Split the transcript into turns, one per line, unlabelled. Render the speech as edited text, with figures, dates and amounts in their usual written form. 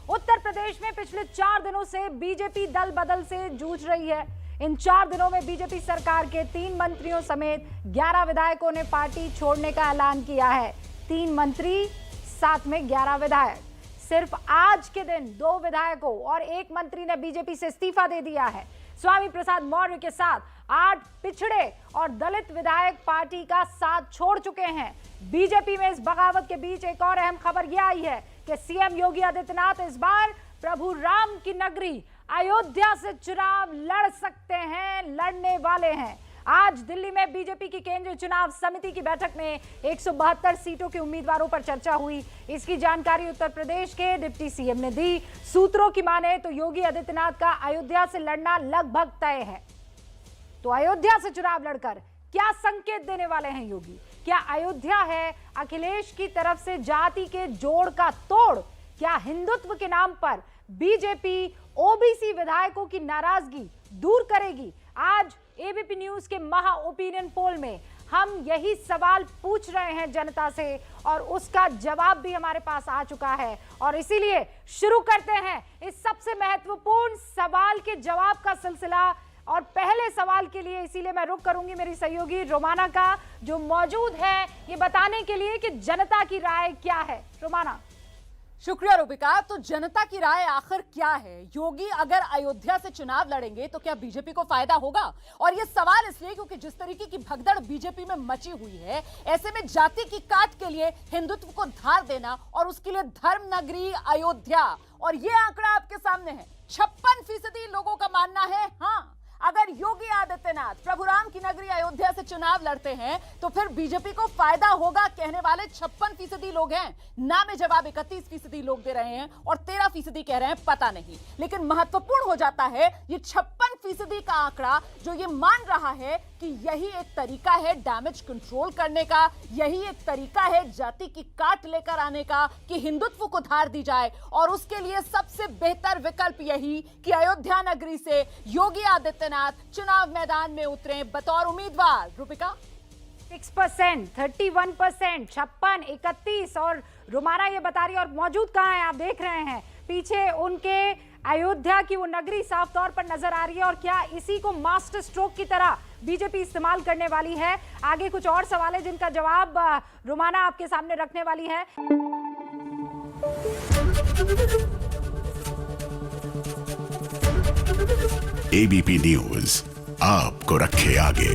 उत्तर प्रदेश में पिछले 4 दिनों से बीजेपी दल बदल से जूझ रही है। इन 4 दिनों में बीजेपी सरकार के 3 मंत्रियों समेत 11 विधायकों ने पार्टी छोड़ने का ऐलान किया है। 3 मंत्री, साथ में 11 विधायक। सिर्फ आज के दिन 2 विधायकों और 1 मंत्री ने बीजेपी से इस्तीफा दे दिया है। स्वामी प्रसाद मौर्य के साथ 8 पिछड़े और दलित विधायक पार्टी का साथ छोड़ चुके हैं। बीजेपी में इस बगावत के बीच एक और अहम खबर यह आई है कि सीएम योगी आदित्यनाथ इस बार प्रभु राम की नगरी अयोध्या से चुनाव लड़ सकते हैं, लड़ने वाले हैं। आज दिल्ली में बीजेपी की केंद्रीय चुनाव समिति की बैठक में 172 सीटों के उम्मीदवारों पर चर्चा हुई। इसकी जानकारी उत्तर प्रदेश के डिप्टी सीएम ने दी। सूत्रों की माने तो योगी आदित्यनाथ का अयोध्या से लड़ना लगभग तय है। तो अयोध्या से चुनाव लड़कर क्या संकेत देने वाले हैं योगी? क्या अयोध्या है अखिलेश की तरफ से जाति के जोड़ का तोड़? क्या हिंदुत्व के नाम पर बीजेपी ओबीसी विधायकों की नाराजगी दूर करेगी? आज एबीपी न्यूज के महा ओपिनियन पोल में हम यही सवाल पूछ रहे हैं जनता से और उसका जवाब भी हमारे पास आ चुका है। और इसीलिए शुरू करते हैं इस सबसे महत्वपूर्ण सवाल के जवाब का सिलसिला। और पहले सवाल के लिए इसीलिए मैं रुक करूंगी मेरी सहयोगी रोमाना का, जो मौजूद है ये बताने के लिए कि जनता की राय क्या है। रोमाना।
शुक्रिया रूबिका। तो जनता की राय आखिर क्या है? योगी अगर अयोध्या से चुनाव लड़ेंगे तो क्या बीजेपी को फायदा होगा? और ये सवाल इसलिए क्योंकि जिस तरीके की भगदड़ बीजेपी में मची हुई है, ऐसे में जाति की काट के लिए हिंदुत्व को धार देना और उसके लिए धर्म नगरी अयोध्या, और ये आंकड़ा आपके सामने है, 56% लोगों का मानना है हाँ, अगर योगी आदित्यनाथ प्रभु राम की नगरी अयोध्या से चुनाव लड़ते हैं तो फिर बीजेपी को फायदा होगा कहने वाले 56% लोग हैं। ना में जवाब 31% लोग दे रहे हैं और 13% कह रहे हैं पता नहीं। लेकिन महत्वपूर्ण हो जाता है ये 56% का आंकड़ा, जो ये मान रहा है कि यही एक तरीका है डैमेज कंट्रोल करने का, यही एक तरीका है जाति की काट लेकर आने का कि हिंदुत्व को धार दी जाए, और उसके लिए सबसे बेहतर विकल्प यही कि अयोध्या नगरी से योगी आदित्यनाथ चुनाव मैदान में उतरे बतौर उम्मीदवार। रूबिका।
6%, 31%, 56, 31 और रोमाना ये बता रही है। और मौजूद कहां है आप देख रहे हैं पीछे उनके अयोध्या की वो नगरी साफ तौर पर नजर आ रही है। और क्या इसी को मास्टर स्ट्रोक की तरह बीजेपी इस्तेमाल करने वाली है? आगे कुछ और सवाल है जिनका जवाब रोमाना आपके सामने रखने वाली है।
एबीपी न्यूज आपको रखे आगे।